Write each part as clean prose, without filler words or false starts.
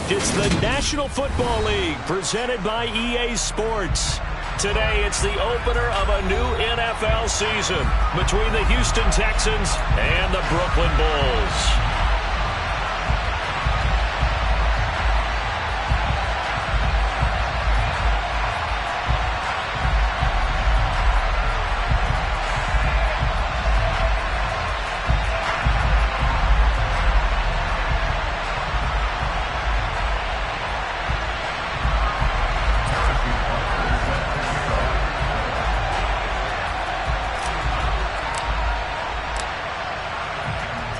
It's the National Football League presented by EA Sports. Today, it's the opener of a new NFL season between the Houston Texans and the Brooklyn Bulls.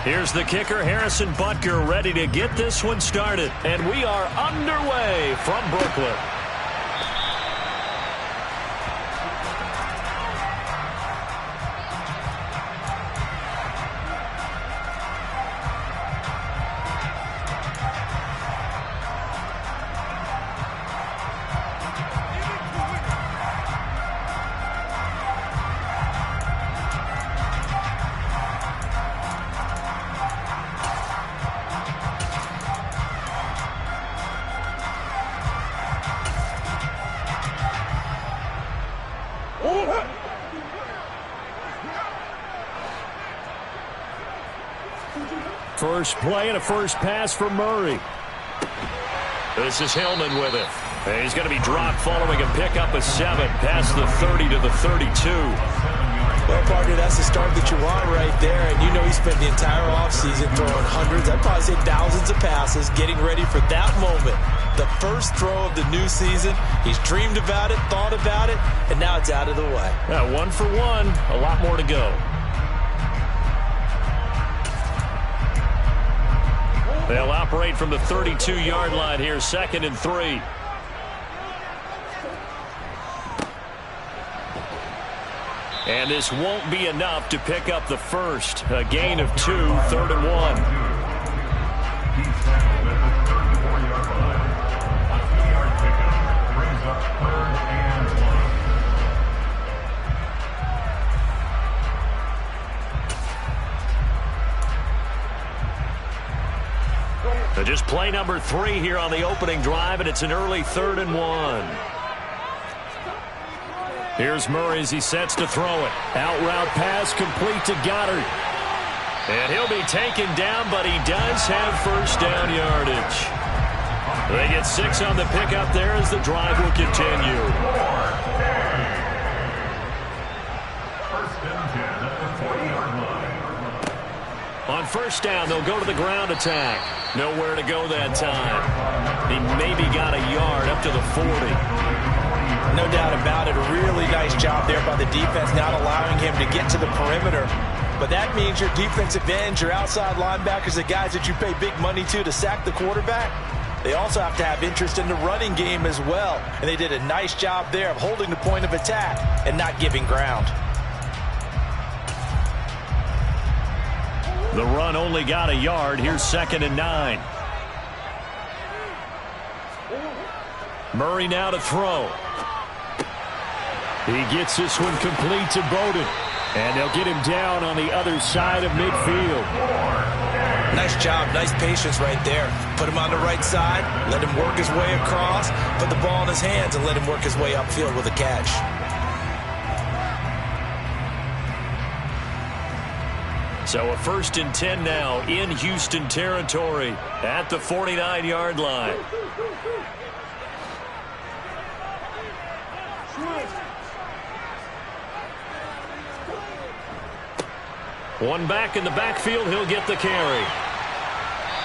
Here's the kicker, Harrison Butker, ready to get this one started. And we are underway from Brooklyn. First play and a first pass for Murray. This is Hillman with it. And he's going to be dropped following a pickup of 7 past the 30 to the 32. Well, partner, that's the start that you want right there. And you know he spent the entire offseason throwing hundreds, I'd probably say thousands of passes, getting ready for that moment. The first throw of the new season. He's dreamed about it, thought about it, and now it's out of the way. Yeah, 1 for 1. A lot more to go. They'll operate from the 32-yard line here, 2nd and 3. And this won't be enough to pick up the first. A gain of 2, 3rd and 1. So just play number 3 here on the opening drive, and it's an early 3rd and 1. Here's Murray as he sets to throw it. Out route pass complete to Goddard. And he'll be taken down, but he does have first down yardage. They get 6 on the pickup there as the drive will continue. On first down, they'll go to the ground attack. Nowhere to go that time. He maybe got a yard up to the 40. No doubt about it. A really nice job there by the defense, not allowing him to get to the perimeter. But that means your defensive ends, your outside linebackers, the guys that you pay big money to sack the quarterback, they also have to have interest in the running game as well. And they did a nice job there of holding the point of attack and not giving ground. The run only got a yard. Here's 2nd and 9. Murray now to throw. He gets this one complete to Bowden. And they'll get him down on the other side of midfield. Nice job, nice patience right there. Put him on the right side, let him work his way across, put the ball in his hands, and let him work his way upfield with a catch. So a 1st and 10 now in Houston territory at the 49-yard line. One back in the backfield, he'll get the carry.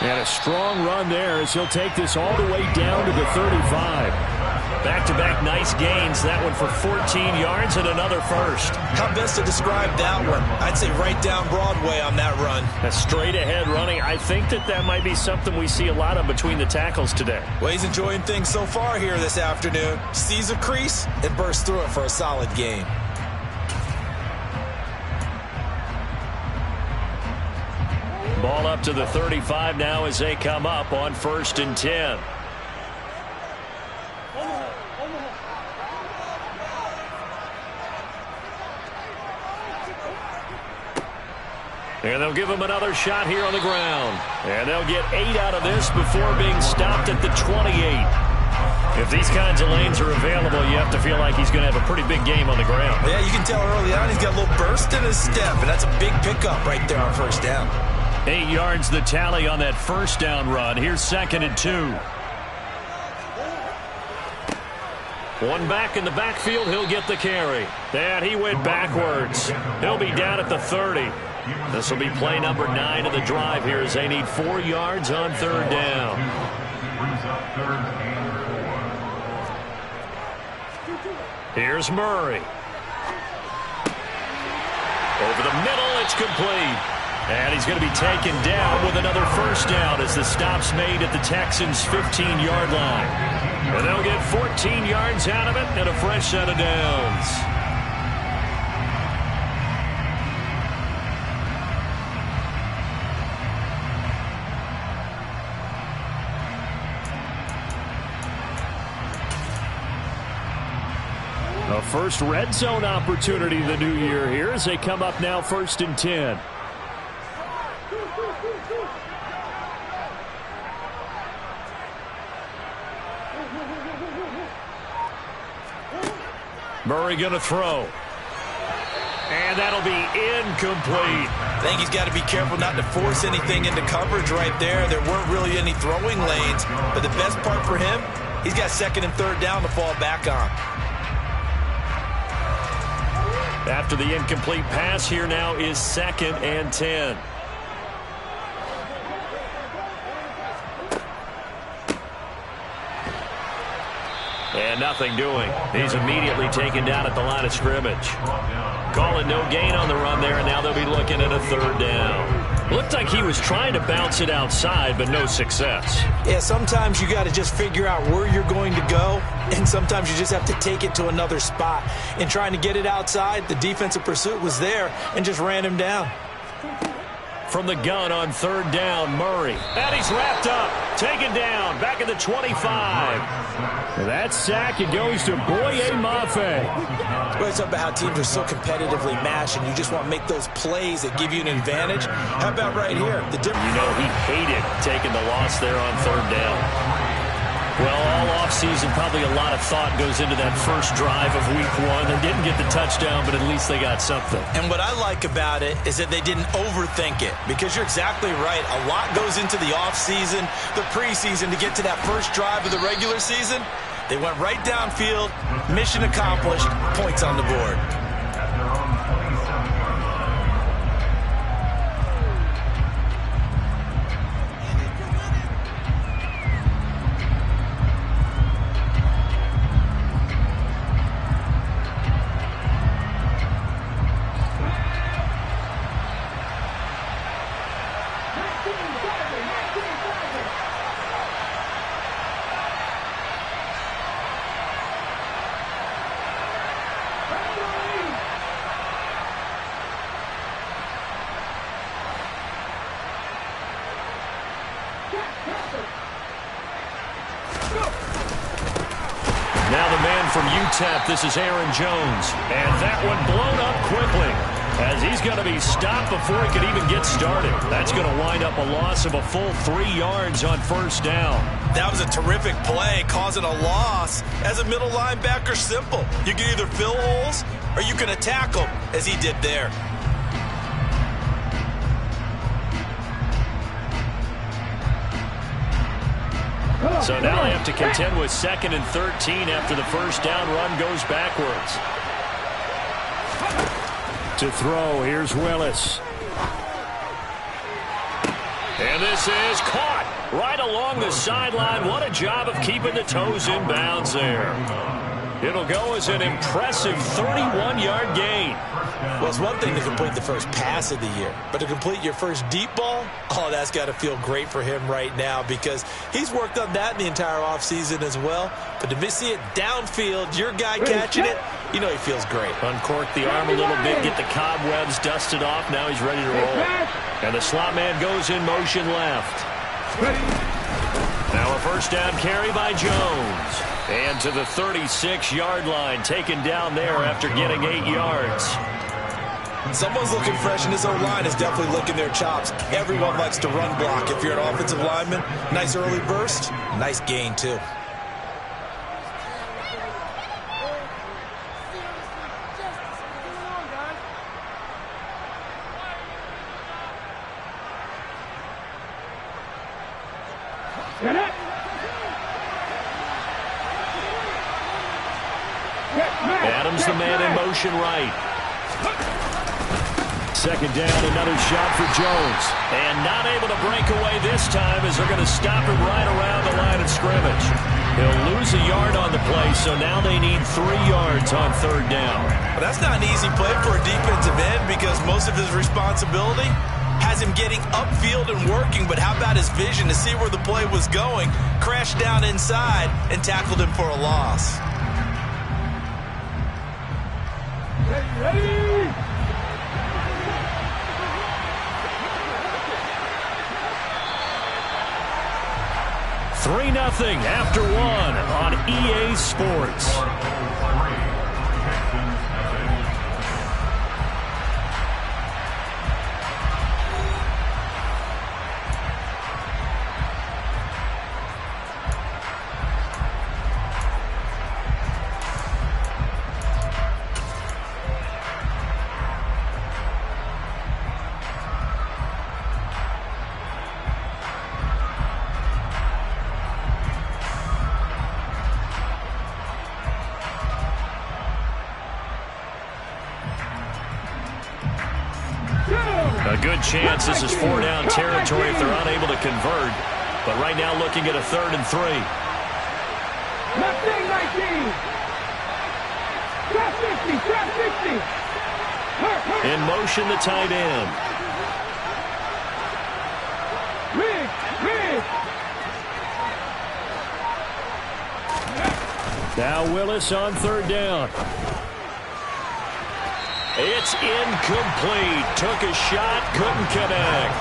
And a strong run there as he'll take this all the way down to the 35. Back-to-back nice gains. That one for 14 yards and another first. How best to describe that one? I'd say right down Broadway on that run. A straight-ahead running. I think that might be something we see a lot of between the tackles today. Well, he's enjoying things so far here this afternoon. Sees a crease and bursts through it for a solid gain. Ball up to the 35 now as they come up on 1st and 10. And they'll give him another shot here on the ground. And they'll get 8 out of this before being stopped at the 28. If these kinds of lanes are available, you have to feel like he's going to have a pretty big game on the ground. Yeah, you can tell early on he's got a little burst in his step, and that's a big pickup right there on first down. 8 yards the tally on that first down run. Here's 2nd and 2. One back in the backfield, he'll get the carry. And he went backwards. He'll be down at the 30. This will be play number 9 of the drive here as they need 4 yards on 3rd down. Here's Murray. Over the middle, it's complete. And he's going to be taken down with another first down as the stop's made at the Texans' 15-yard line. And they'll get 14 yards out of it and a fresh set of downs. A first red zone opportunity the new year here as they come up now 1st and 10. Murray going to throw. And that'll be incomplete. I think he's got to be careful not to force anything into coverage right there. There weren't really any throwing lanes. But the best part for him, he's got 2nd and 3rd down to fall back on. After the incomplete pass, here now is 2nd and 10. And nothing doing. He's immediately taken down at the line of scrimmage. Calling no gain on the run there, and now they'll be looking at a 3rd down. Looked like he was trying to bounce it outside, but no success. Yeah, sometimes you got to just figure out where you're going to go, and sometimes you just have to take it to another spot. In trying to get it outside, the defensive pursuit was there and just ran him down. From the gun on 3rd down, Murray. And he's wrapped up. Taken down. Back at the 25. That sack, it goes to Boye Mafe. It's about how teams are so competitively matched, and you just want to make those plays that give you an advantage. How about right here? You know, he hated taking the loss there on 3rd down. Well, all offseason, probably a lot of thought goes into that first drive of week 1. They didn't get the touchdown, but at least they got something. And what I like about it is that they didn't overthink it, because you're exactly right. A lot goes into the offseason, the preseason, to get to that first drive of the regular season. They went right downfield, mission accomplished, points on the board. Now the man from UTEP, this is Aaron Jones. And that one blown up quickly as he's going to be stopped before he could even get started. That's going to wind up a loss of a full 3 yards on 1st down. That was a terrific play, causing a loss. As a middle linebacker, simple. You can either fill holes or you can attack them, as he did there. So now they have to contend with 2nd and 13 after the first down run goes backwards. To throw, here's Willis. And this is caught right along the sideline. What a job of keeping the toes in bounds there. It'll go as an impressive 31-yard gain. Well, it's one thing to complete the first pass of the year, but to complete your first deep ball, oh, that's got to feel great for him right now, because he's worked on that in the entire offseason as well. But to see it downfield, your guy catching it, you know he feels great. Uncork the arm a little bit, get the cobwebs dusted off. Now he's ready to roll. And the slot man goes in motion left. Now a first down carry by Jones. And to the 36-yard line, taken down there after getting 8 yards. Someone's looking fresh, and this O-line is definitely licking their chops. Everyone likes to run block. If you're an offensive lineman, nice early burst, nice gain too. Adams the man in motion right. Second down, another shot for Jones. And not able to break away this time as they're going to stop him right around the line of scrimmage. He'll lose a yard on the play, so now they need 3 yards on third down. Well, that's not an easy play for a defensive end because most of his responsibility has him getting upfield and working, but how about his vision to see where the play was going, crashed down inside, and tackled him for a loss. Ready? 3-0 after 1 on EA Sports. A good chance this is 4-down territory if they're unable to convert. But right now looking at a 3rd and 3. Left wing 19. Trap 60, trap 60. In motion, the tight end. Rig, rig. Now Willis on 3rd down. It's incomplete. Took a shot, couldn't connect.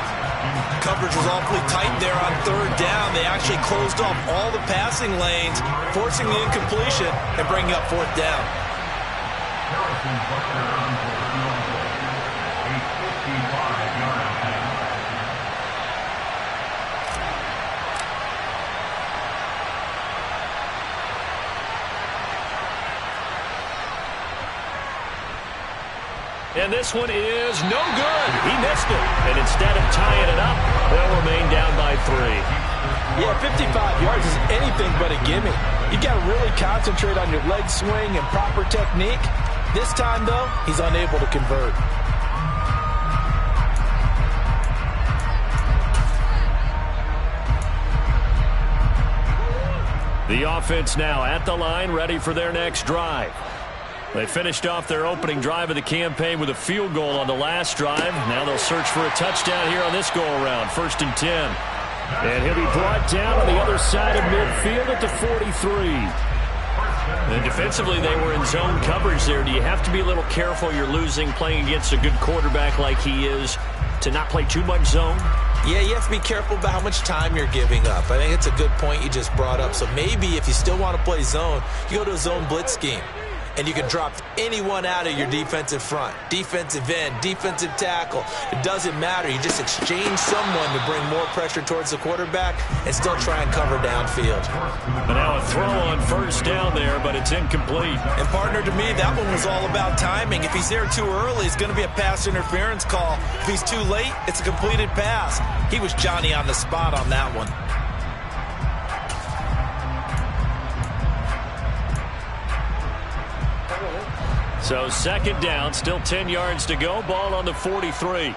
Coverage was awfully tight there on 3rd down. They actually closed off all the passing lanes, forcing the incompletion and bringing up 4th down. And this one is no good. He missed it. And instead of tying it up, they'll remain down by 3. Yeah, 55 yards is anything but a gimme. You got to really concentrate on your leg swing and proper technique. This time, though, he's unable to convert. The offense now at the line, ready for their next drive. They finished off their opening drive of the campaign with a field goal on the last drive. Now they'll search for a touchdown here on this go-around. 1st and 10. And he'll be brought down on the other side of midfield at the 43. And defensively, they were in zone coverage there. Do you have to be a little careful? You're losing, playing against a good quarterback like he is, to not play too much zone? Yeah, you have to be careful about how much time you're giving up. I think it's a good point you just brought up. So maybe if you still want to play zone, you go to a zone blitz scheme. And you can drop anyone out of your defensive front, defensive end, defensive tackle. It doesn't matter. You just exchange someone to bring more pressure towards the quarterback and still try and cover downfield. But now a throw on 1st down there, but it's incomplete. And partner, to me, that one was all about timing. If he's there too early, it's going to be a pass interference call. If he's too late, it's a completed pass. He was Johnny on the spot on that one. So 2nd down, still 10 yards to go. Ball on the 43.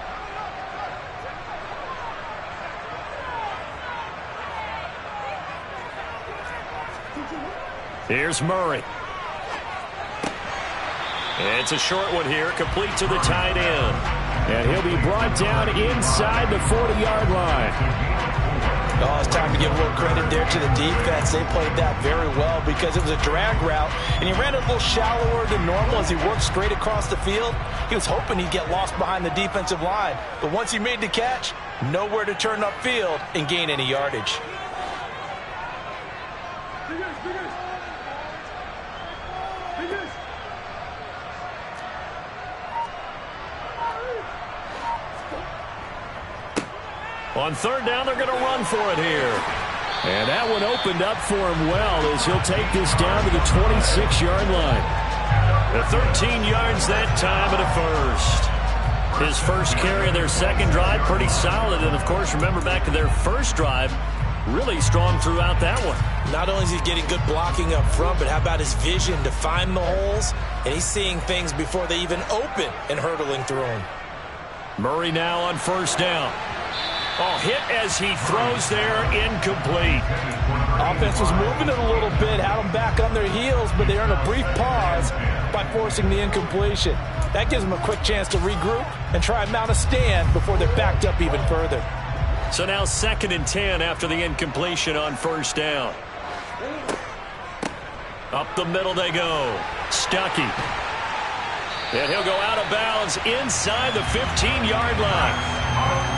Here's Murray. It's a short one here, complete to the tight end. And he'll be brought down inside the 40-yard line. Oh, it's time to give a little credit there to the defense. They played that very well because it was a drag route, and he ran it a little shallower than normal as he worked straight across the field. He was hoping he'd get lost behind the defensive line, but once he made the catch, nowhere to turn upfield and gain any yardage. On third down, they're going to run for it here. And that one opened up for him well as he'll take this down to the 26-yard line. The 13 yards that time and a first. His first carry of their second drive, pretty solid. And, of course, remember back to their first drive, really strong throughout that one. Not only is he getting good blocking up front, but how about his vision to find the holes? And he's seeing things before they even open and hurdling through them. Murray now on first down. Oh, hit as he throws there, incomplete. Offense was moving it a little bit, had them back on their heels, but they earned a brief pause by forcing the incompletion. That gives them a quick chance to regroup and try and mount a stand before they're backed up even further. So now 2nd and 10 after the incompletion on first down. Up the middle they go. Stuckey. And he'll go out of bounds inside the 15-yard line.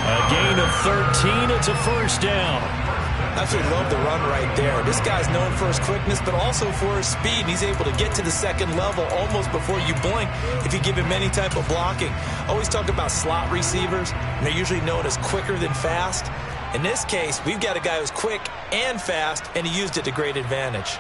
A gain of 13. It's a first down. I absolutely love the run right there. This guy's known for his quickness, but also for his speed. He's able to get to the second level almost before you blink if you give him any type of blocking. Always talk about slot receivers, and they're usually known as quicker than fast. In this case, we've got a guy who's quick and fast, and he used it to great advantage.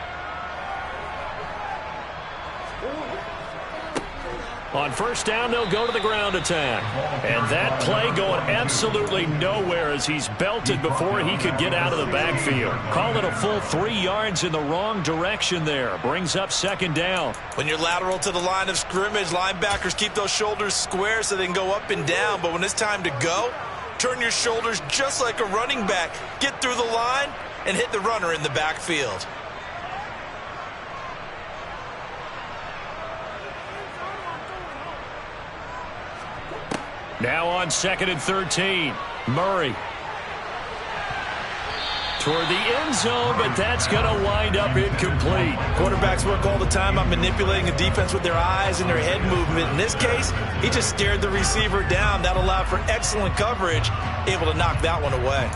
On first down, they'll go to the ground attack. And that play going absolutely nowhere as he's belted before he could get out of the backfield. Call it a full 3 yards in the wrong direction there. Brings up second down. When you're lateral to the line of scrimmage, linebackers keep those shoulders square so they can go up and down. But when it's time to go, turn your shoulders just like a running back. Get through the line and hit the runner in the backfield. Now on 2nd and 13. Murray. Toward the end zone, but that's going to wind up incomplete. Quarterbacks work all the time on manipulating a defense with their eyes and their head movement. In this case, he just stared the receiver down. That allowed for excellent coverage, able to knock that one away.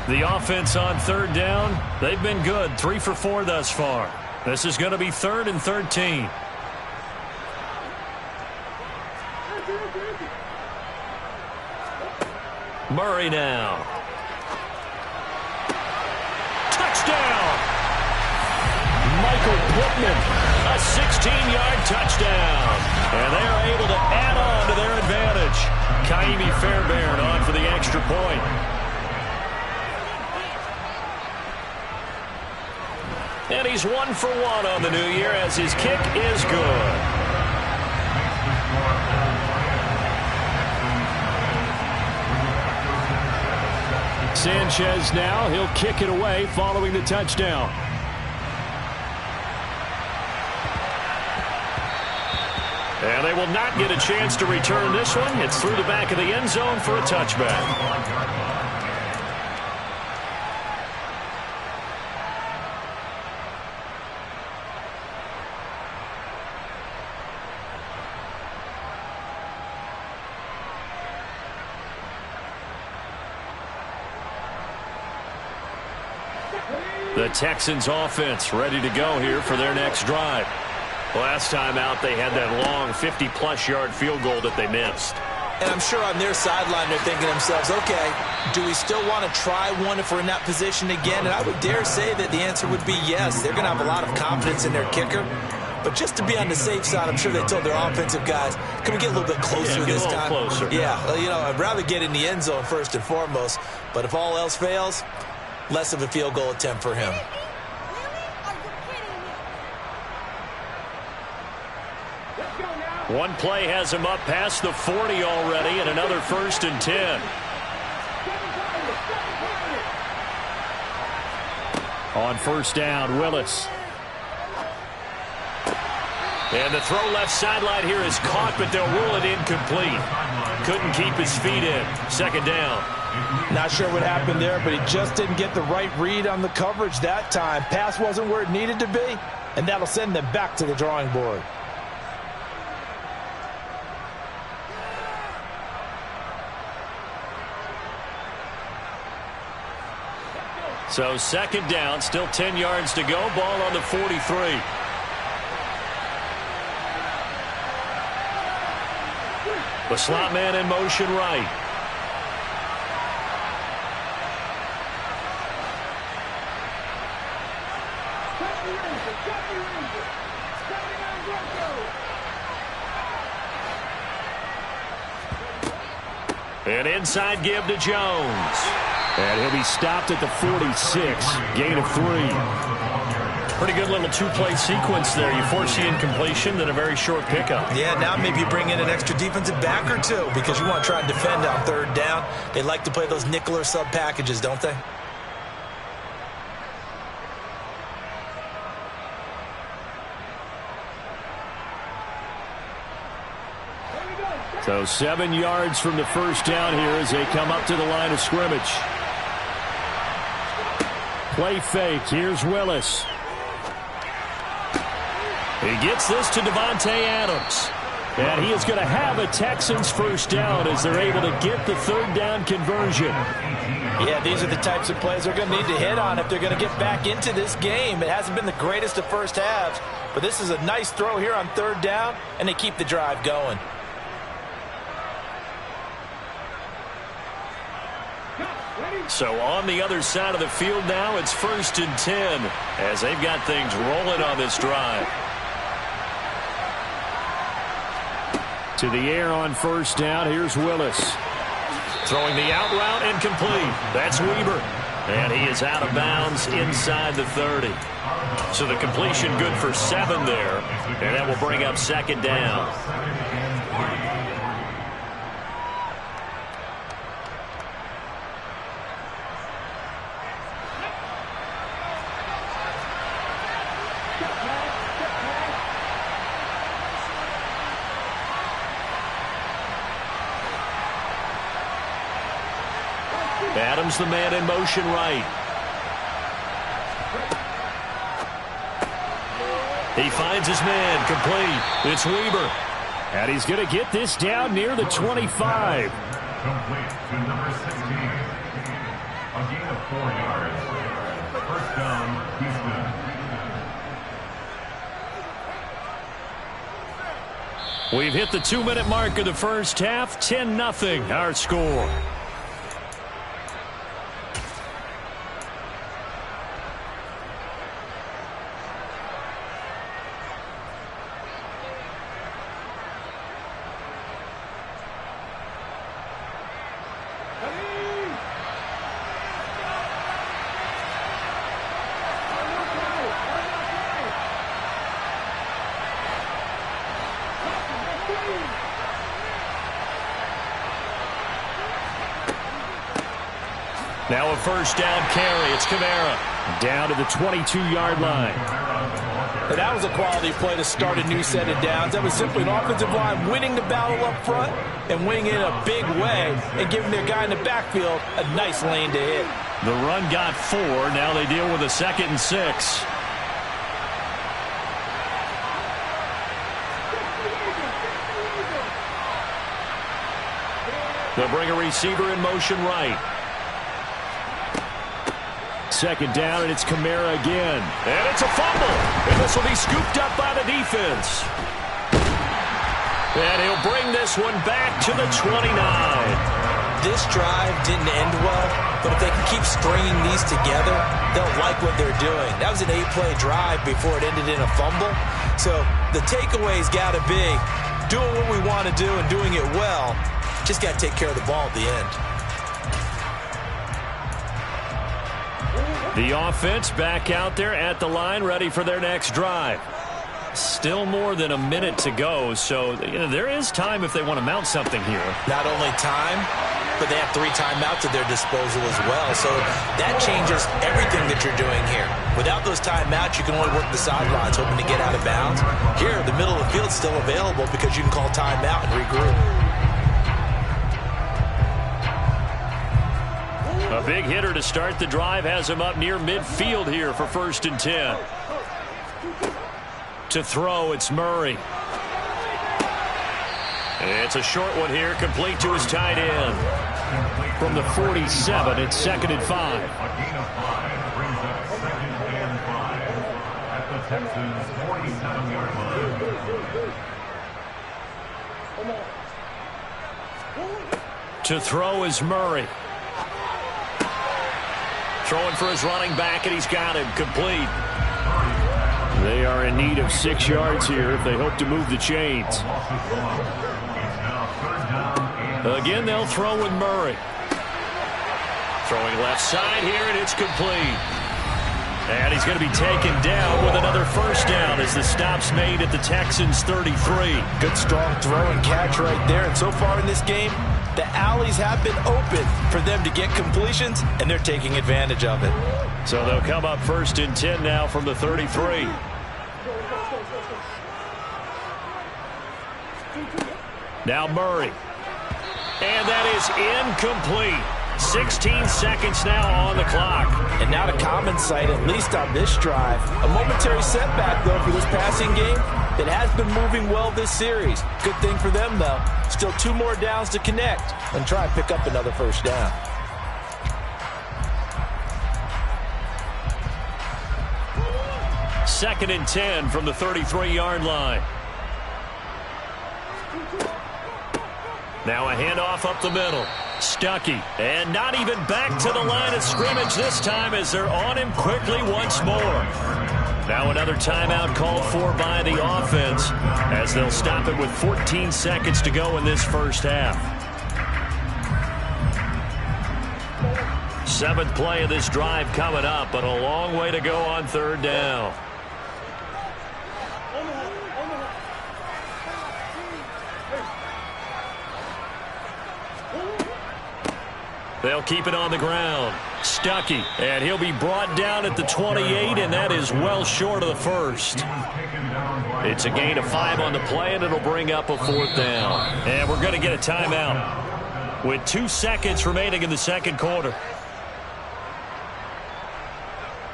The offense on third down, they've been good. 3 for 4 thus far. This is going to be 3rd and 13. Murray now. Touchdown! Michael Pittman, a 16-yard touchdown. And they are able to add on to their advantage. Kaimi Fairbairn on for the extra point. And he's 1 for 1 on the new year as his kick is good. Sanchez now, he'll kick it away following the touchdown. And they will not get a chance to return this one. It's through the back of the end zone for a touchback. The Texans offense ready to go here for their next drive. Last time out, they had that long 50-plus yard field goal that they missed. And I'm sure on their sideline they're thinking to themselves, okay, do we still want to try one if we're in that position again? And I would dare say that the answer would be yes. They're going to have a lot of confidence in their kicker. But just to be on the safe side, I'm sure they told their offensive guys, can we get a little bit closer this time? Closer. Yeah, well, you know, I'd rather get in the end zone first and foremost. But if all else fails, less of a field goal attempt for him. One play has him up past the 40 already, and another 1st and 10. On first down, Willis. And the throw left sideline here is caught, but they'll rule it incomplete. Couldn't keep his feet in. 2nd down. Not sure what happened there, but he just didn't get the right read on the coverage that time. Pass wasn't where it needed to be, and that'll send them back to the drawing board. So 2nd down, still 10 yards to go. Ball on the 43. The slot man in motion right. An inside give to Jones. And he'll be stopped at the 46. Gain of 3. Pretty good little two-play sequence there. You force the incompletion, then a very short pickup. Yeah, now maybe you bring in an extra defensive back or two because you want to try and defend on third down. They like to play those nickel or sub packages, don't they? So 7 yards from the first down here as they come up to the line of scrimmage. Play fake. Here's Willis. He gets this to Devontae Adams. And he is going to have a Texans first down as they're able to get the third down conversion. Yeah, these are the types of plays they're going to need to hit on if they're going to get back into this game. It hasn't been the greatest of first halves, but this is a nice throw here on third down, and they keep the drive going. So on the other side of the field now, it's 1st and 10 as they've got things rolling on this drive. To the air on first down, here's Willis. Throwing the out route incomplete. That's Weber. And he is out of bounds inside the 30. So the completion good for 7 there. And that will bring up second down. Adams the man in motion right. He finds his man complete. It's Weber. And he's going to get this down near the 25. Complete to number 16. A gain of 4 yards. First down, Houston. We've hit the 2-minute mark of the first half. 10-0 our score. Now a first down carry. It's Kamara. Down to the 22-yard line. And that was a quality play to start a new set of downs. That was simply an offensive line winning the battle up front and winning it in a big way and giving their guy in the backfield a nice lane to hit. The run got 4. Now they deal with a 2nd and 6. They'll bring a receiver in motion right. 2nd down, and it's Kamara again. And it's a fumble. And this will be scooped up by the defense. And he'll bring this one back to the 29. This drive didn't end well, but if they can keep stringing these together, they'll like what they're doing. That was an 8-play drive before it ended in a fumble. So the takeaway's got to be doing what we want to do and doing it well. Just got to take care of the ball at the end. The offense back out there at the line, ready for their next drive. Still more than a minute to go, so there is time if they want to mount something here. Not only time, but they have 3 timeouts at their disposal as well. So that changes everything that you're doing here. Without those timeouts, you can only work the sidelines, hoping to get out of bounds. Here, the middle of the field's still available because you can call timeout and regroup. A big hitter to start the drive has him up near midfield here for 1st and 10. To throw, it's Murray. It's a short one here, complete to his tight end. From the 47, it's 2nd and 5. A gain of 5 brings up 2nd and 5 at the Texans' 47-yard line. To throw is Murray. Throwing for his running back, and he's got him complete. They are in need of 6 yards here if they hope to move the chains. Again, they'll throw with Murray. Throwing left side here, and it's complete. And he's going to be taken down with another first down as the stop's made at the Texans' 33. Good strong throw and catch right there. And so far in this game, the alleys have been open for them to get completions, and they're taking advantage of it. So they'll come up 1st and 10 now from the 33. Now Murray. And that is incomplete. 16 seconds now on the clock. And not a common sight, at least on this drive. A momentary setback, though, for this passing game that has been moving well this series. Good thing for them, though. Still 2 more downs to connect and try and pick up another first down. Second and 10 from the 33-yard line. Now a handoff up the middle. Stuckey, and not even back to the line of scrimmage this time as they're on him quickly once more. Now another timeout called for by the offense as they'll stop it with 14 seconds to go in this first half. 7th play of this drive coming up, but a long way to go on 3rd down. They'll keep it on the ground. Stuckey, and he'll be brought down at the 28, and that is well short of the first. It's a gain of 5 on the play, and it'll bring up a 4th down. And we're going to get a timeout with 2 seconds remaining in the second quarter.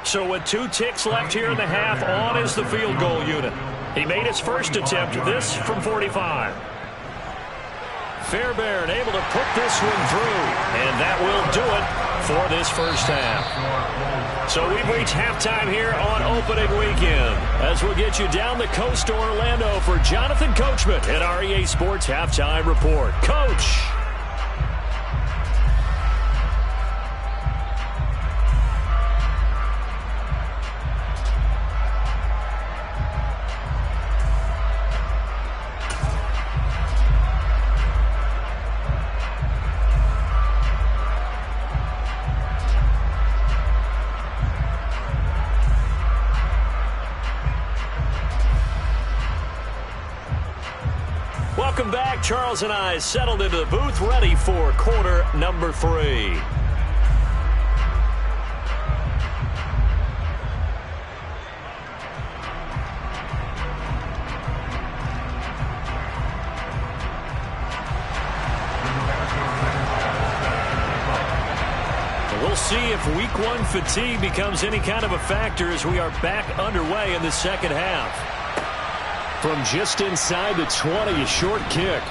So with 2 ticks left here in the half, on is the field goal unit. He made his first attempt, this from 45. Fairbairn able to put this one through, and that will do it for this first half. So we've reached halftime here on opening weekend as we'll get you down the coast to Orlando for Jonathan Coachman at our EA Sports Halftime Report. Coach. Welcome back. Charles and I settled into the booth, ready for quarter number 3. We'll see if week 1 fatigue becomes any kind of a factor as we are back underway in the second half. From just inside the 20, a short kick.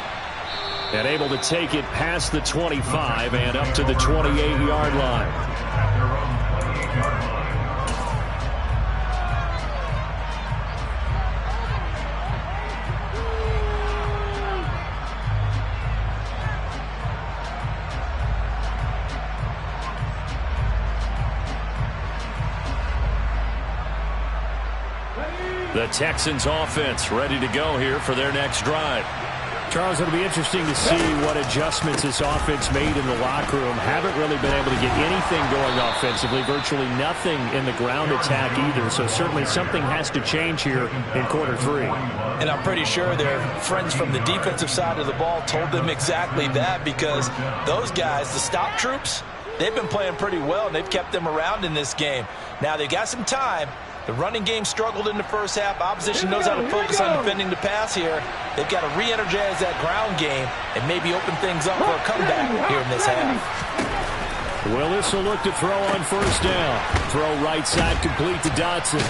And able to take it past the 25 and up to the 28-yard line. The Texans offense ready to go here for their next drive. Charles, it'll be interesting to see what adjustments this offense made in the locker room. Haven't really been able to get anything going offensively, virtually nothing in the ground attack either. So certainly something has to change here in quarter 3. And I'm pretty sure their friends from the defensive side of the ball told them exactly that, because those guys, the stop troops, they've been playing pretty well, and they've kept them around in this game. Now they got some time. The running game struggled in the first half. Opposition knows how to focus on defending the pass here. They've got to re-energize that ground game and maybe open things up for a comeback here in this half. Willis will look to throw on first down. Throw right side complete to Dotson.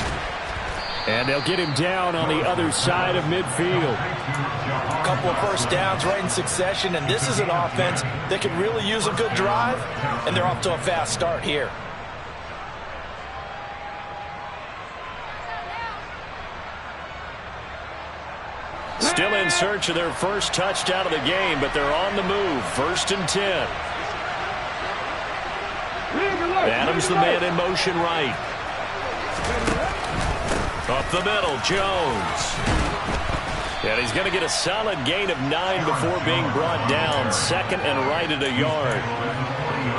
And they'll get him down on the other side of midfield. A couple of first downs right in succession, and this is an offense that could really use a good drive, and they're off to a fast start here. Still in search of their first touchdown of the game, but they're on the move. 1st and 10. Adams the man in motion right. Up the middle, Jones. And he's going to get a solid gain of 9 before being brought down. 2nd and right at a yard.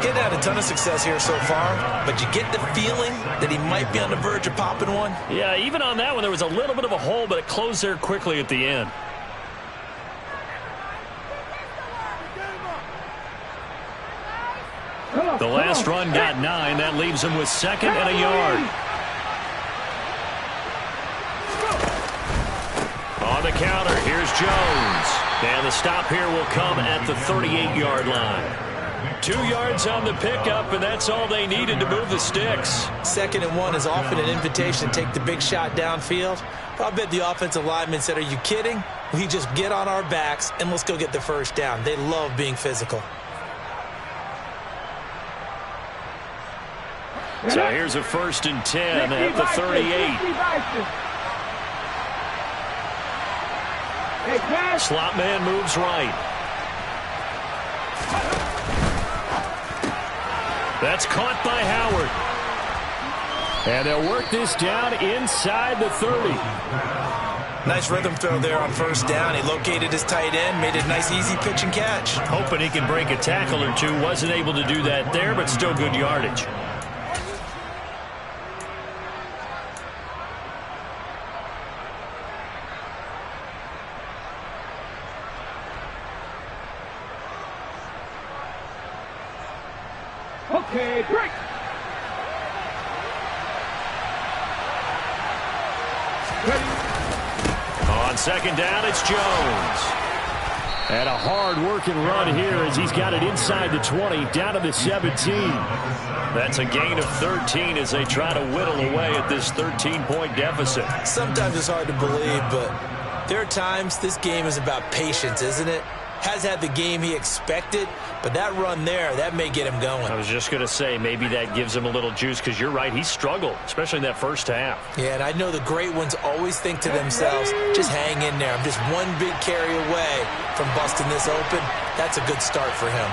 Getting had a ton of success here so far, but you get the feeling that he might be on the verge of popping one. Yeah, even on that one, there was a little bit of a hole, but it closed there quickly at the end. The last run got 9. That leaves him with 2nd and a yard. On the counter, here's Jones. And the stop here will come at the 38-yard line. 2 yards on the pickup, and that's all they needed to move the sticks. 2nd and 1 is often an invitation to take the big shot downfield. I bet the offensive lineman said, are you kidding? We just get on our backs, and let's go get the first down. They love being physical. So here's a 1st and 10 at the 38. Slot man moves right. That's caught by Howard. And they'll work this down inside the 30. Nice rhythm throw there on 1st down. He located his tight end, made it a nice easy pitch and catch. Hoping he can break a tackle or two. Wasn't able to do that there, but still good yardage. Okay, break. On 2nd down, it's Jones. And a hard-working run here as he's got it inside the 20, down to the 17. That's a gain of 13 as they try to whittle away at this 13-point deficit. Sometimes it's hard to believe, but there are times this game is about patience, isn't it? Has had the game he expected, but that run there, that may get him going. I was just going to say, maybe that gives him a little juice, because you're right, he struggled, especially in that first half. Yeah, and I know the great ones always think to themselves, just hang in there. I'm just one big carry away from busting this open. That's a good start for him.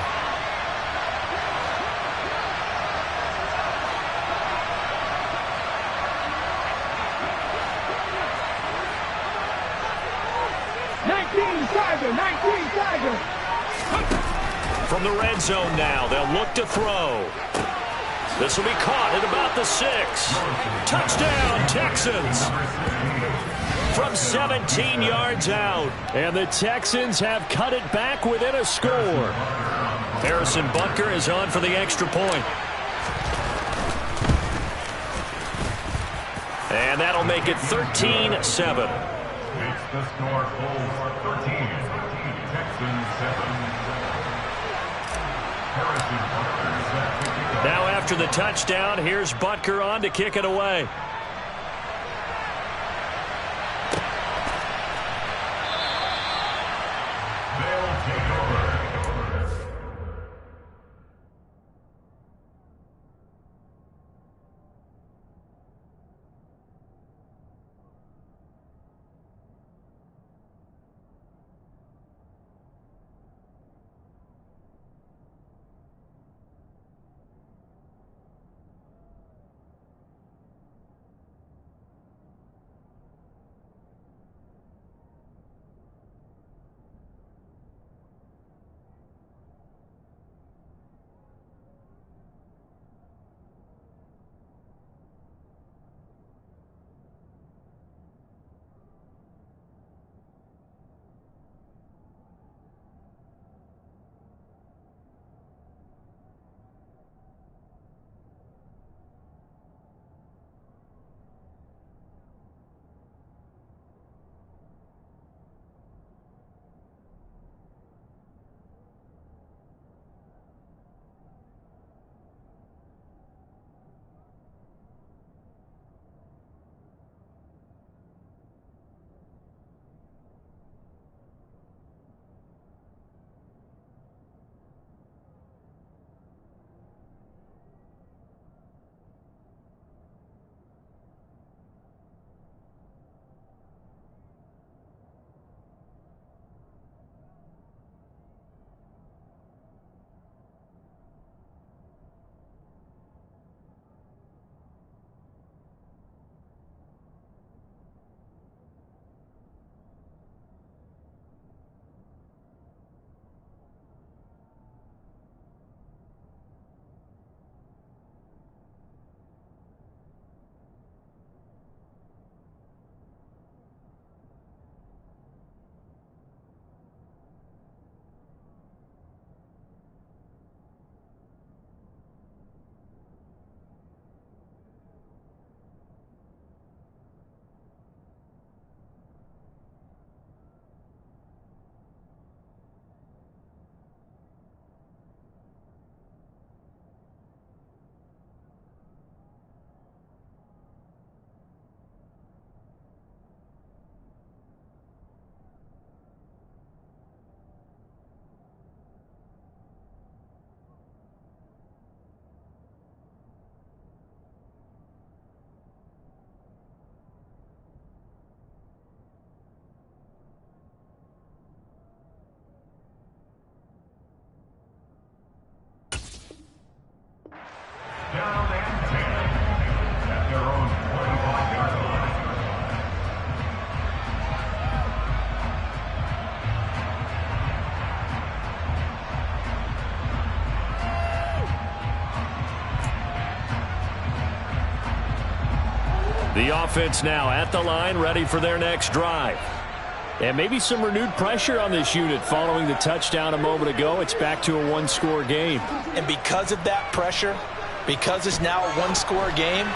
From the red zone now, they'll look to throw. This will be caught at about the 6. Touchdown, Texans. From 17 yards out. And the Texans have cut it back within a score. Harrison Butker is on for the extra point. And that'll make it 13-7. Makes the score full 13. Texans 7. Now after the touchdown, here's Butker on to kick it away. They'll take over. The offense now at the line, ready for their next drive. And maybe some renewed pressure on this unit following the touchdown a moment ago. It's back to a one-score game. And because of that pressure, because it's now a one-score game,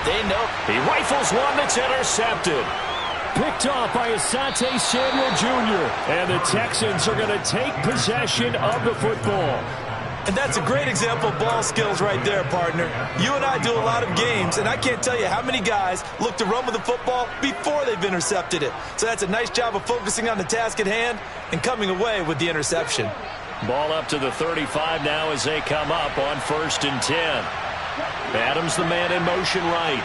they know. He rifles one that's intercepted. Picked off by Asante Samuel Jr. And the Texans are going to take possession of the football. And that's a great example of ball skills right there, partner. You and I do a lot of games, and I can't tell you how many guys look to run with the football before they've intercepted it. So that's a nice job of focusing on the task at hand and coming away with the interception. Ball up to the 35 now as they come up on 1st and 10. Adams the man in motion right.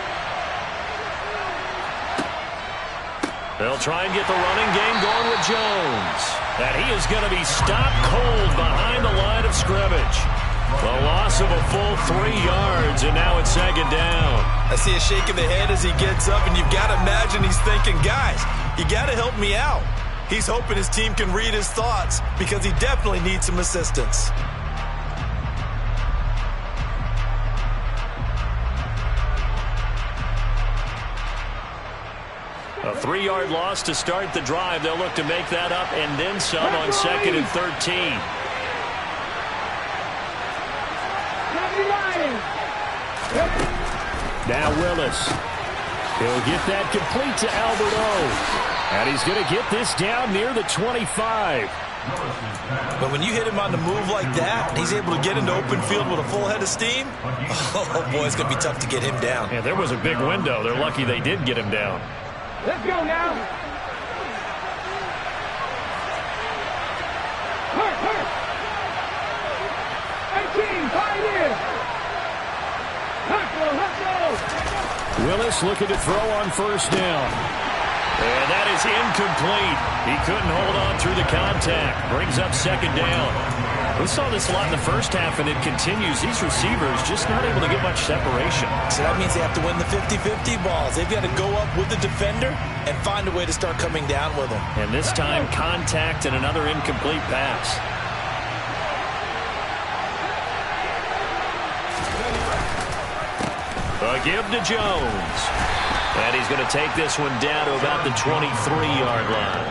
They'll try and get the running game going with Jones. And he is going to be stopped cold behind the line of scrimmage. The loss of a full 3 yards, and now it's 2nd down. I see a shake of the head as he gets up, and you've got to imagine he's thinking, guys, you got to help me out. He's hoping his team can read his thoughts because he definitely needs some assistance. A 3-yard loss to start the drive. They'll look to make that up and then some on 2nd and 13. Now Willis. He'll get that complete to Albert O. And he's going to get this down near the 25. But when you hit him on the move like that, he's able to get into open field with a full head of steam. Oh, boy, it's going to be tough to get him down. Yeah, there was a big window. They're lucky they did get him down. Let's go now. Hurt. 18, pioneer. Hustle. Willis looking to throw on 1st down. And that is incomplete. He couldn't hold on through the contact. Brings up 2nd down. We saw this a lot in the first half, and it continues. These receivers just not able to get much separation. So that means they have to win the 50-50 balls. They've got to go up with the defender and find a way to start coming down with them. And this time, contact and another incomplete pass. A give to Jones. And he's going to take this one down to about the 23-yard line.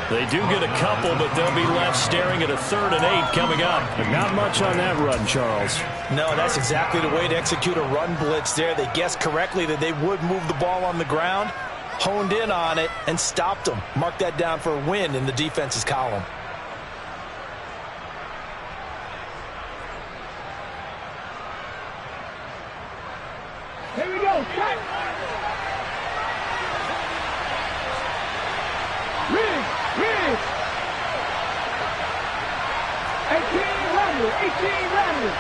They do get a couple, but they'll be left staring at a 3rd and 8 coming up. And not much on that run, Charles. No, that's exactly the way to execute a run blitz there. They guessed correctly that they would move the ball on the ground, honed in on it, and stopped them. Mark that down for a win in the defense's column. Here we go. Cut. Rig. 18 runners.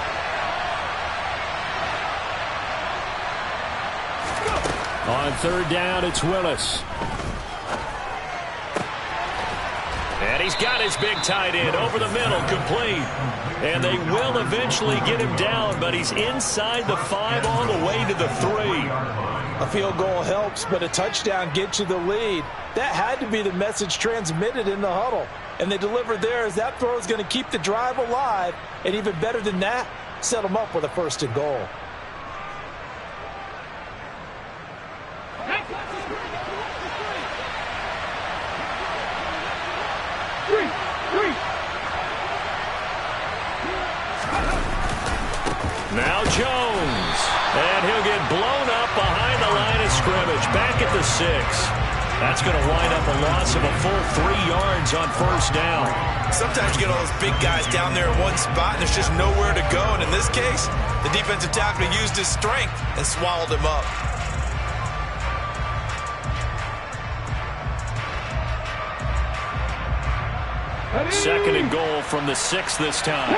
On 3rd down, it's Willis. And he's got his big tight end over the middle, complete. And they will eventually get him down, but he's inside the 5 all the way to the 3. A field goal helps, but a touchdown gets you the lead. That had to be the message transmitted in the huddle. And they delivered there as that throw is going to keep the drive alive. And even better than that, set them up with a 1st and goal. Now Jones. And he'll get blown up behind the line of scrimmage. Back at the 6. That's going to wind up a loss of a full 3 yards on 1st down. Sometimes you get all those big guys down there in one spot, and there's just nowhere to go. And in this case, the defensive tackle used his strength and swallowed him up. Second and goal from the 6 this time.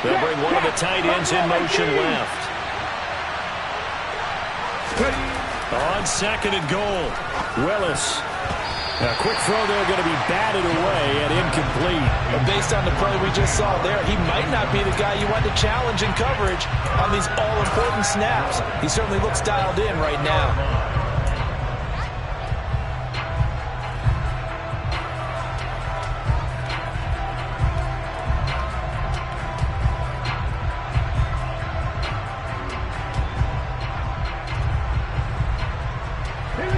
They'll bring one of the tight ends in motion left. On 2nd and goal, Willis. A quick throw there going to be batted away and incomplete. But based on the play we just saw there, he might not be the guy you want to challenge in coverage on these all-important snaps. He certainly looks dialed in right now.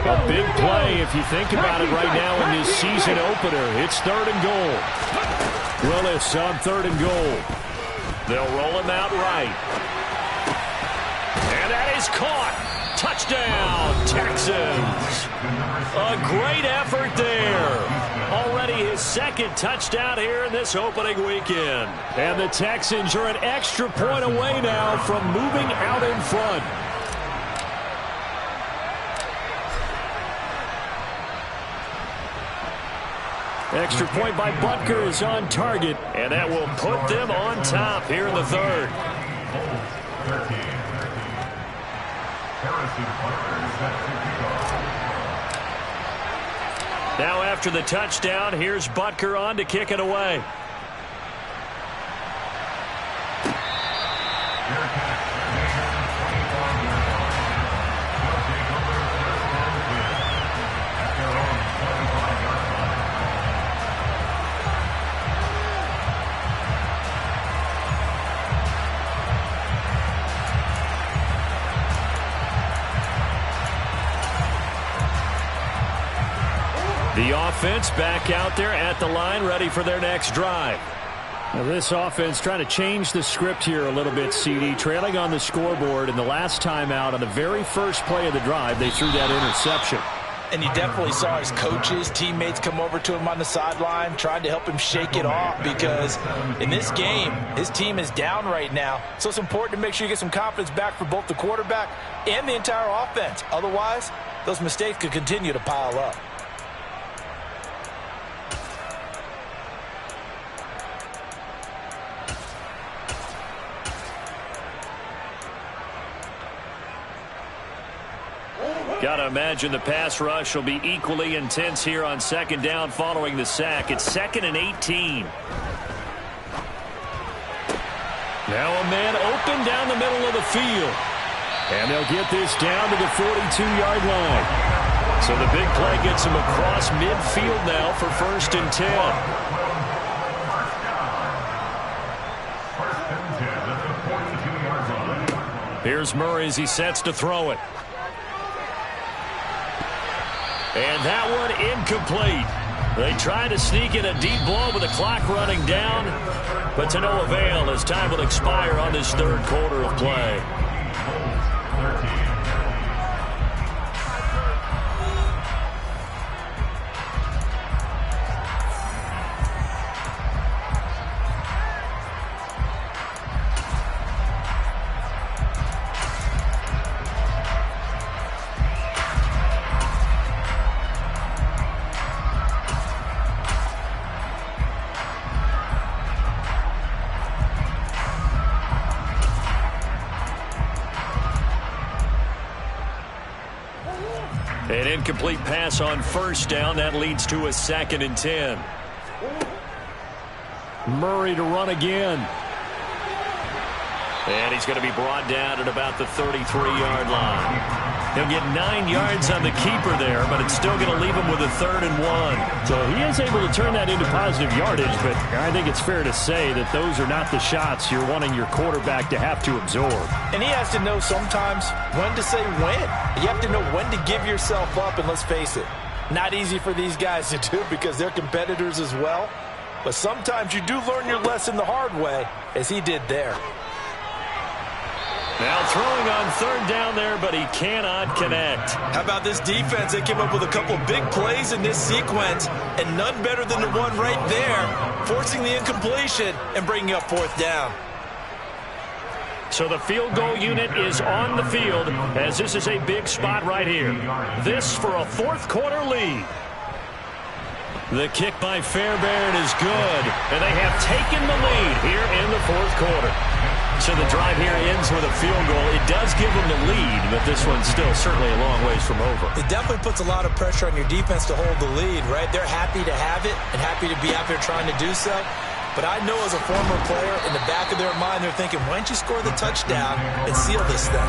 A big play if you think about it right now in this season opener. It's 3rd and goal. Willis on 3rd and goal. They'll roll him out right. And that is caught. Touchdown, Texans. A great effort there. Already his 2nd touchdown here in this opening weekend. And the Texans are an extra point away now from moving out in front. Extra point by Butker is on target, and that will put them on top here in the 3rd. Now after the touchdown, here's Butker on to kick it away. The offense back out there at the line, ready for their next drive. Now this offense trying to change the script here a little bit, CD. Trailing on the scoreboard, and the last time out on the very first play of the drive, they threw that interception. And you definitely saw his coaches, teammates come over to him on the sideline, tried to help him shake it off, because in this game, his team is down right now. So it's important to make sure you get some confidence back for both the quarterback and the entire offense. Otherwise, those mistakes could continue to pile up. Got to imagine the pass rush will be equally intense here on 2nd down following the sack. It's 2nd and 18. Now a man open down the middle of the field. And they'll get this down to the 42-yard line. So the big play gets him across midfield now for 1st and 10. Here's Murray as he sets to throw it. And that one incomplete. They try to sneak in a deep ball with the clock running down, but to no avail as time will expire on this 3rd quarter of play. An incomplete pass on 1st down. That leads to a 2nd and 10. Murray to run again. And he's going to be brought down at about the 33-yard line. He'll get 9 yards on the keeper there, but it's still going to leave him with a 3rd and 1. So he is able to turn that into positive yardage, but I think it's fair to say that those are not the shots you're wanting your quarterback to have to absorb. And he has to know sometimes when to say when. You have to know when to give yourself up, and let's face it, not easy for these guys to do because they're competitors as well. But sometimes you do learn your lesson the hard way, as he did there. Now throwing on 3rd down there, but he cannot connect. How about this defense? They came up with a couple big plays in this sequence, and none better than the one right there, forcing the incompletion and bringing up 4th down. So the field goal unit is on the field, as this is a big spot right here. This for a 4th quarter lead. The kick by Fairbairn is good, and they have taken the lead here in the 4th quarter. So the drive here ends with a field goal. It does give them the lead, but this one's still certainly a long ways from over. It definitely puts a lot of pressure on your defense to hold the lead, right? They're happy to have it and happy to be out there trying to do so. But I know as a former player, in the back of their mind, they're thinking, why don't you score the touchdown and seal this thing?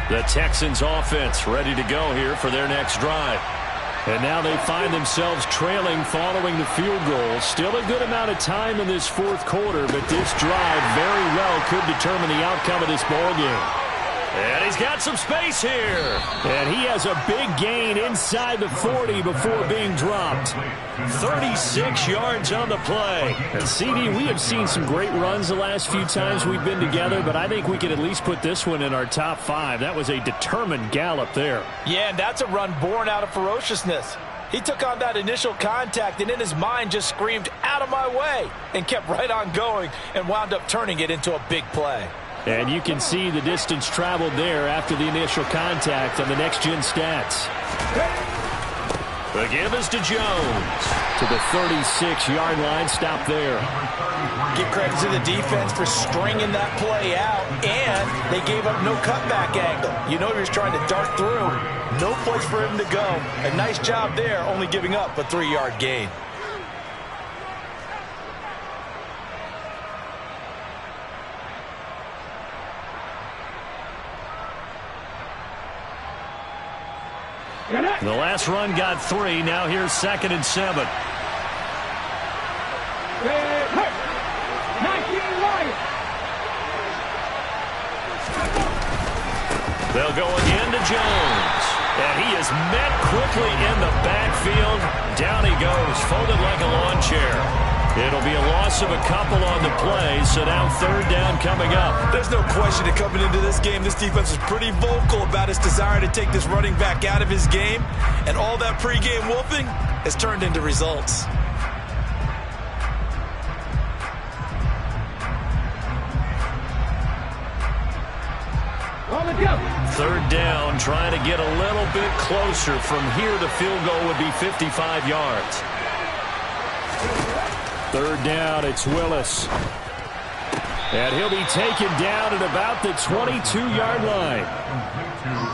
The Texans offense ready to go here for their next drive. And now they find themselves trailing following the field goal. Still a good amount of time in this fourth quarter, but this drive very well could determine the outcome of this ball game. And he's got some space here. And he has a big gain inside the 40 before being dropped. 36 yards on the play. And CD, we have seen some great runs the last few times we've been together, but I think we could at least put this one in our top 5. That was a determined gallop there. Yeah, and that's a run born out of ferociousness. He took on that initial contact and in his mind just screamed, "Out of my way," and kept right on going and wound up turning it into a big play. And you can see the distance traveled there after the initial contact on the next-gen stats. The give is to Jones. To the 36-yard line, stop there. Give credit to the defense for stringing that play out, and they gave up no cutback angle. You know he was trying to dart through. No place for him to go. A nice job there, only giving up a 3-yard gain. The last run got 3. Now here's 2nd and 7. They'll go again to Jones. And he is met quickly in the backfield. Down he goes, folded like a lawn chair. It'll be a loss of a couple on the play, so now 3rd down coming up. There's no question that coming into this game, this defense was pretty vocal about its desire to take this running back out of his game, and all that pregame wolfing has turned into results. Third down, trying to get a little bit closer. From here, the field goal would be 55 yards. 3rd down, it's Willis. And he'll be taken down at about the 22-yard line.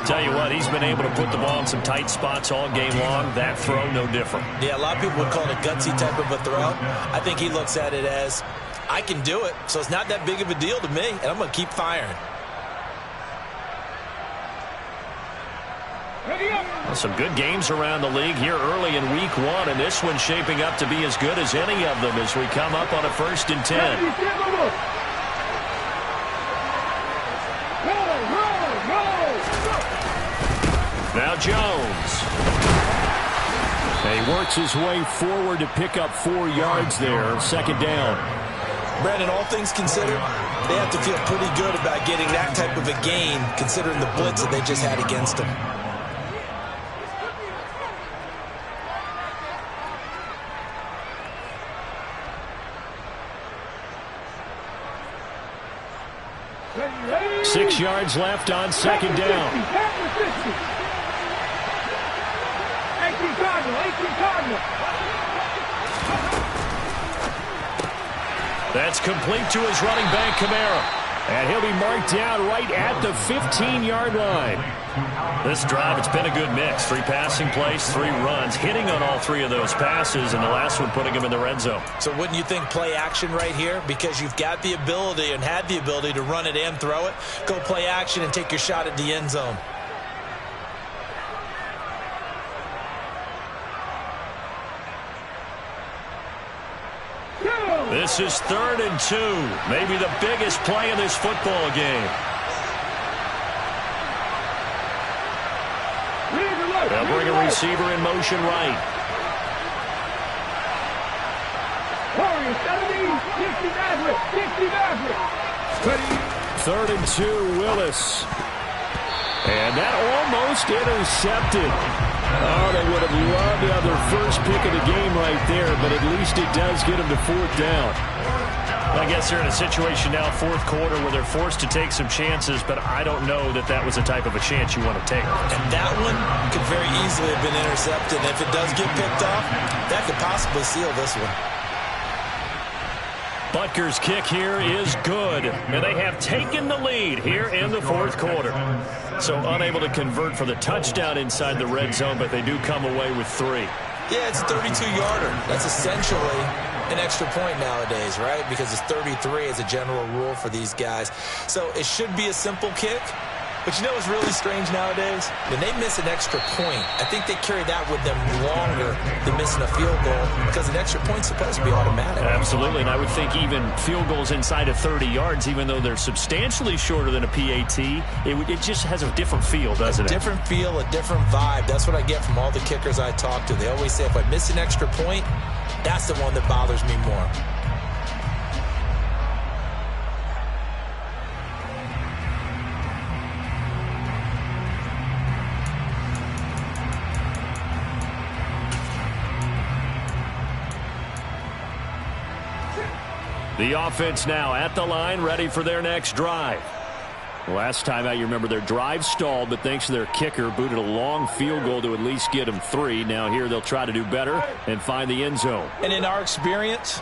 Tell you what, he's been able to put the ball in some tight spots all game long. That throw, no different. Yeah, a lot of people would call it a gutsy type of a throw. I think he looks at it as, I can do it, so it's not that big of a deal to me, and I'm going to keep firing. Well, some good games around the league here early in week 1, and this one's shaping up to be as good as any of them as we come up on a 1st and 10. Now Jones. And he works his way forward to pick up 4 yards there. 2nd down. Brandon, all things considered, they have to feel pretty good about getting that type of a gain considering the blitz that they just had against them. Six yards left on 2nd down. That's complete to his running back, Kamara. And he'll be marked down right at the 15-yard line. This drive, it's been a good mix. 3 passing plays, 3 runs, hitting on all 3 of those passes, and the last one putting him in the red zone. So wouldn't you think play action right here? Because you've got the ability and had the ability to run it and throw it. Go play action and take your shot at the end zone. This is 3rd and 2. Maybe the biggest play in this football game. They'll bring a receiver in motion right. 3rd and 2, Willis. And that almost intercepted. Oh, they would have loved to have their first pick of the game right there, but at least it does get them to 4th down. I guess they're in a situation now, 4th quarter, where they're forced to take some chances, but I don't know that that was the type of a chance you want to take. And that one could very easily have been intercepted. And if it does get picked off, that could possibly seal this one. Butker's kick here is good, and they have taken the lead here in the 4th quarter. So unable to convert for the touchdown inside the red zone, but they do come away with 3. Yeah, it's a 32-yarder. That's essentially an extra point nowadays, right? Because it's 33 as a general rule for these guys. So it should be a simple kick, But you know what's really strange nowadays? When they miss an extra point, I think they carry that with them longer than missing a field goal because an extra point's supposed to be automatic. Absolutely, and I would think even field goals inside of 30 yards, even though they're substantially shorter than a PAT, it just has a different feel, doesn't it? A different feel, a different vibe. That's what I get from all the kickers I talk to. They always say if I miss an extra point, that's the one that bothers me more. The offense now at the line, ready for their next drive. Last time out, you remember their drive stalled, but thanks to their kicker, booted a long field goal to at least get them 3. Now here they'll try to do better and find the end zone. And in our experience,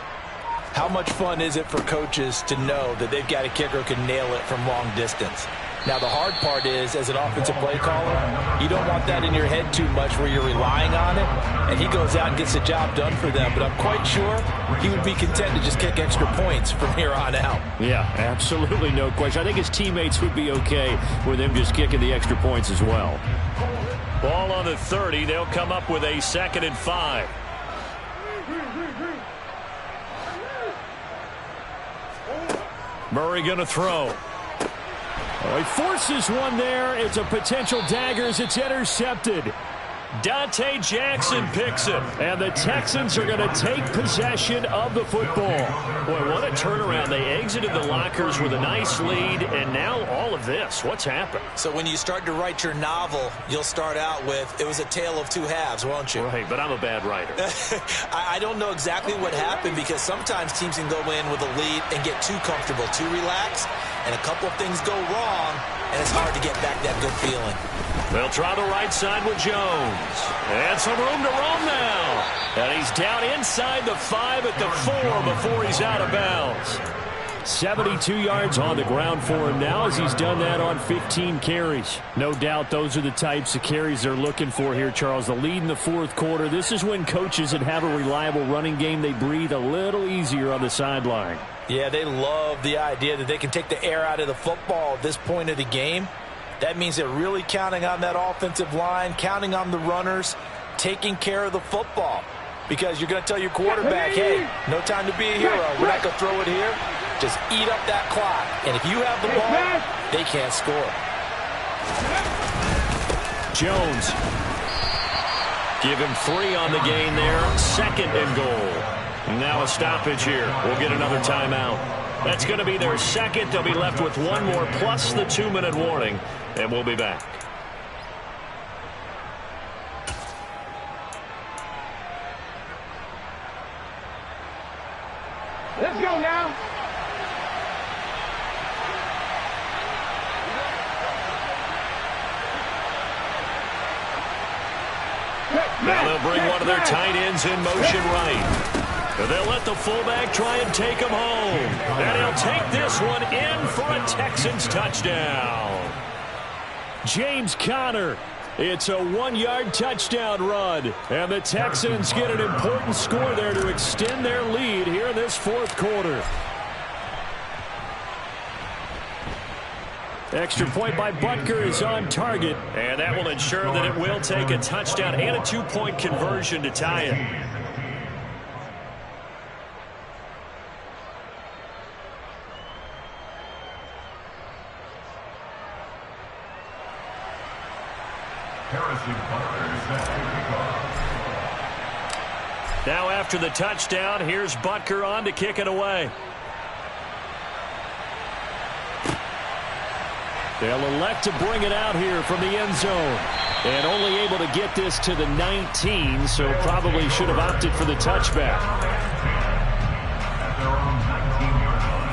how much fun is it for coaches to know that they've got a kicker who can nail it from long distance? Now, the hard part is, as an offensive play caller, you don't want that in your head too much where you're relying on it, and he goes out and gets the job done for them. But I'm quite sure he would be content to just kick extra points from here on out. Yeah, absolutely no question. I think his teammates would be okay with him just kicking the extra points as well. Ball on the 30. They'll come up with a 2nd and 5. Murray going to throw. Oh, he forces one there. It's a potential dagger as it's intercepted. Dante Jackson picks it. And the Texans are going to take possession of the football. Boy, what a turnaround. They exited the lockers with a nice lead, and now all of this. What's happened? So when you start to write your novel, you'll start out with, it was a tale of 2 halves, won't you? Right, but I'm a bad writer. I don't know exactly what happened because sometimes teams can go in with a lead and get too comfortable, too relaxed, and a couple of things go wrong, and it's hard to get back that good feeling. They'll try the right side with Jones. And some room to roam now. And he's down inside the 5 at the 4 before he's out of bounds. 72 yards on the ground for him now as he's done that on 15 carries. No doubt those are the types of carries they're looking for here, Charles. The lead in the 4th quarter. This is when coaches that have a reliable running game, they breathe a little easier on the sideline. Yeah, they love the idea that they can take the air out of the football at this point of the game. That means they're really counting on that offensive line, counting on the runners, taking care of the football. Because you're going to tell your quarterback, hey, no time to be a hero. We're not going to throw it here. Just eat up that clock. And if you have the ball, they can't score. Jones. Give him 3 on the gain there. 2nd and goal. Now a stoppage here. We'll get another timeout. That's going to be their 2nd. They'll be left with 1 more plus the 2-minute warning. And we'll be back. Let's go now. Now they'll bring one of their tight ends in motion right. They'll let the fullback try and take him home. And he'll take this one in for a Texans touchdown. James Conner. It's a 1-yard touchdown run. And the Texans get an important score there to extend their lead here in this 4th quarter. Extra point by Butker is on target. And that will ensure that it will take a touchdown and a 2-point conversion to tie it. Now after the touchdown, here's Butker on to kick it away. They'll elect to bring it out here from the end zone. And only able to get this to the 19, so probably should have opted for the touchback. At their own 19-yard line.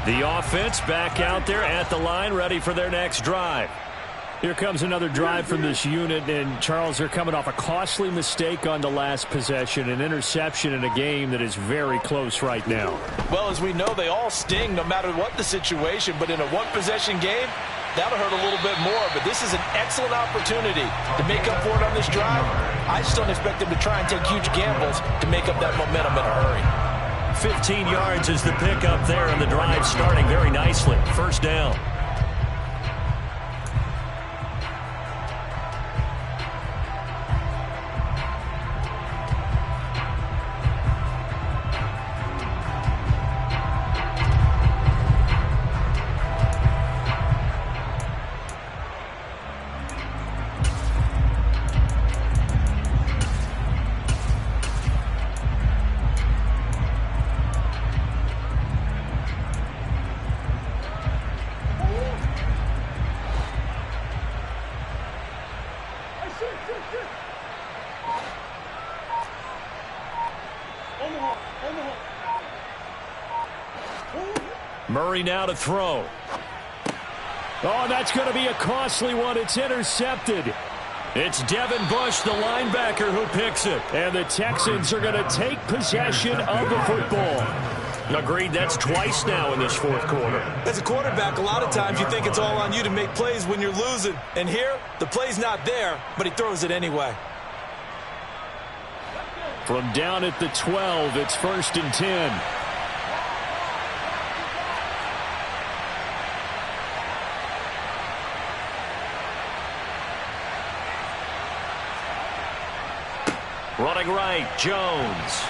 The offense back out there at the line, ready for their next drive. Here comes another drive from this unit, and Charles, they're coming off a costly mistake on the last possession, an interception in a game that is very close right now. Well, as we know, they all sting no matter what the situation, but in a one-possession game, that'll hurt a little bit more. But this is an excellent opportunity to make up for it on this drive. I just don't expect them to try and take huge gambles to make up that momentum in a hurry. 15 yards is the pickup there, and the drive starting very nicely. First down. Murray now to throw. Oh, that's going to be a costly one. It's intercepted. It's Devin Bush, the linebacker, who picks it. And the Texans are going to take possession of the football. Agreed, that's twice now in this fourth quarter. As a quarterback, a lot of times you think it's all on you to make plays when you're losing. And here, the play's not there, but he throws it anyway. From down at the 12, it's 1st and 10. Running right, Jones.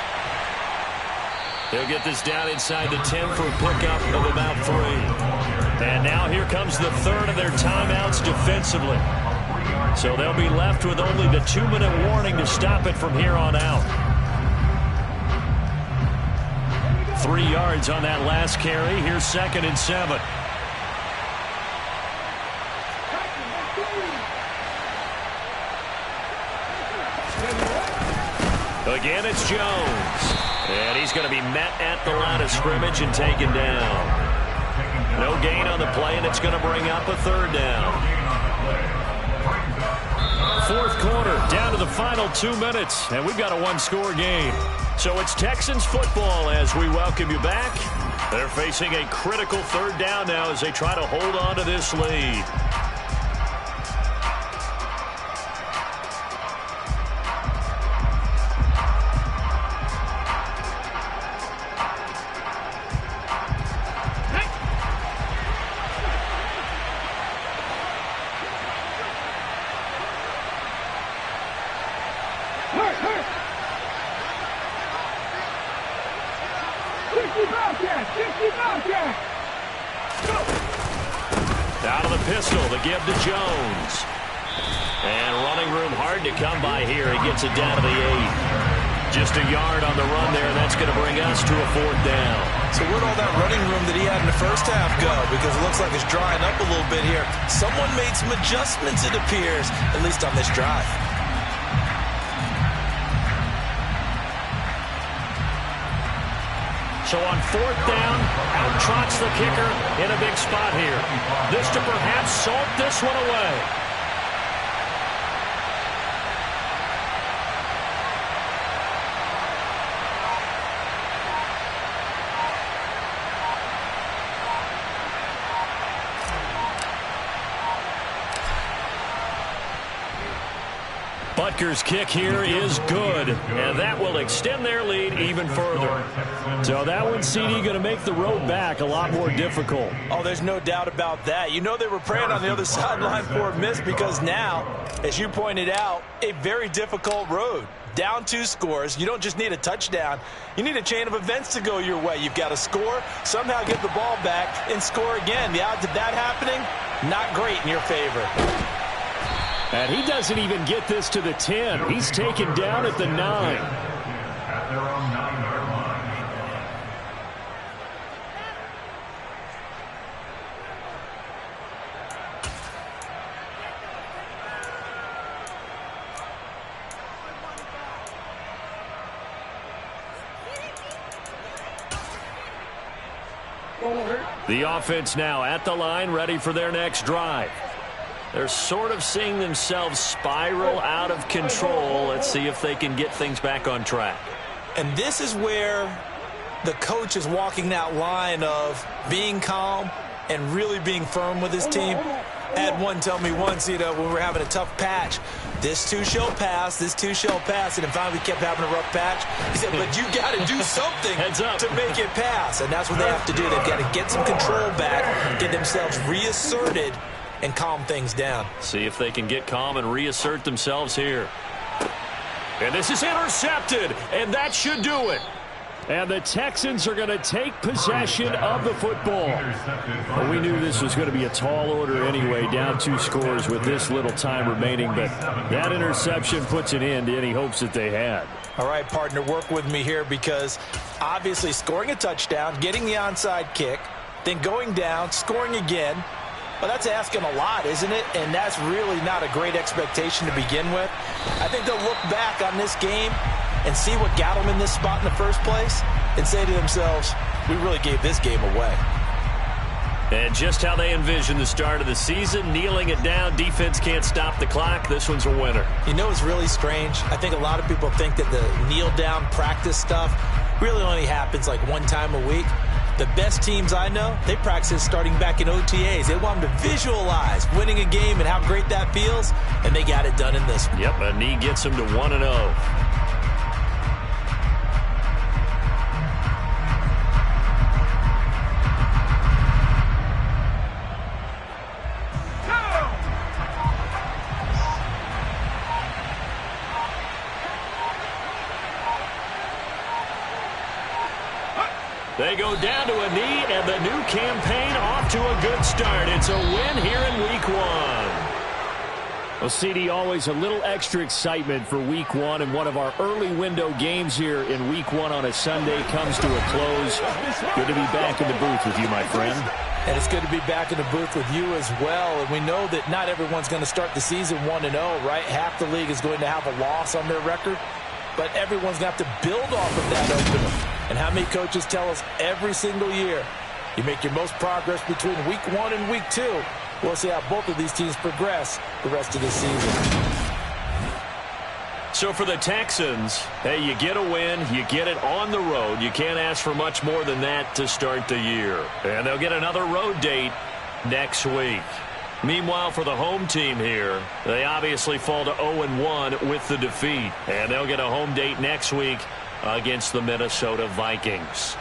He'll get this down inside the 10 for a pickup of about 3. And now here comes the third of their timeouts defensively. So they'll be left with only the 2-minute warning to stop it from here on out. 3 yards on that last carry. Here's 2nd and 7. Again, it's Jones. And he's going to be met at the line of scrimmage and taken down. No gain on the play, and it's going to bring up a 3rd down. 4th quarter, down to the final 2 minutes, and we've got a 1-score game. So it's Texans football as we welcome you back. They're facing a critical 3rd down now as they try to hold on to this lead. Out of the pistol, the give to Jones. And running room hard to come by here. He gets it down to the 8. Just a yard on the run there, and that's going to bring us to a 4th down. So where'd all that running room that he had in the first half go? Because it looks like it's drying up a little bit here. Someone made some adjustments, it appears, at least on this drive. So on 4th down, out trots the kicker in a big spot here. This to perhaps salt this one away. Butker's kick here is good, and that will extend their lead even further. So that one, CD, going to make the road back a lot more difficult. Oh, there's no doubt about that. You know they were praying on the other sideline for a miss because now, as you pointed out, a very difficult road. Down 2 scores. You don't just need a touchdown. You need a chain of events to go your way. You've got to score, somehow get the ball back, and score again. The odds of that happening, not great in your favor. And he doesn't even get this to the 10. He's taken down at the 9. At their own 9-yard line. The offense now at the line, ready for their next drive. They're sort of seeing themselves spiral out of control. Let's see if they can get things back on track. And this is where the coach is walking that line of being calm and really being firm with his team. I had one tell me once, when we were having a tough patch, this too shall pass, this too shall pass, and then finally we kept having a rough patch. He said, but you got to do something to make it pass, and that's what they have to do. They've got to get some control back, get themselves reasserted, and calm things down. See if they can get calm and reassert themselves here. And this is intercepted, and that should do it. And the Texans are going to take possession of the football. Well, we knew this was going to be a tall order anyway, down 2 scores with this little time remaining, but that interception puts an end to any hopes that they had. All right, partner, work with me here because obviously scoring a touchdown, getting the onside kick, then going down, scoring again. Well, that's asking a lot, isn't it? And that's really not a great expectation to begin with. I think they'll look back on this game and see what got them in this spot in the first place and say to themselves, we really gave this game away. And just how they envision the start of the season, kneeling it down, defense can't stop the clock. This one's a winner. You know what's really strange? I think a lot of people think that the kneel-down practice stuff really only happens like one time a week. The best teams I know, they practice starting back in OTAs. They want them to visualize winning a game and how great that feels, and they got it done in this one. Yep, a knee gets them to 1-0. They go down to a knee, and the new campaign off to a good start. It's a win here in Week 1. Well, CD, always a little extra excitement for Week 1, and one of our early window games here in Week 1 on a Sunday comes to a close. Good to be back in the booth with you, my friend. And it's good to be back in the booth with you as well. And we know that not everyone's going to start the season 1-0, right? Half the league is going to have a loss on their record. But everyone's going to have to build off of that opener. And how many coaches tell us every single year, you make your most progress between Week 1 and Week 2. We'll see how both of these teams progress the rest of the season. So for the Texans, hey, you get a win, you get it on the road. You can't ask for much more than that to start the year. And they'll get another road date next week. Meanwhile, for the home team here, they obviously fall to 0-1 with the defeat. And they'll get a home date next week against the Minnesota Vikings.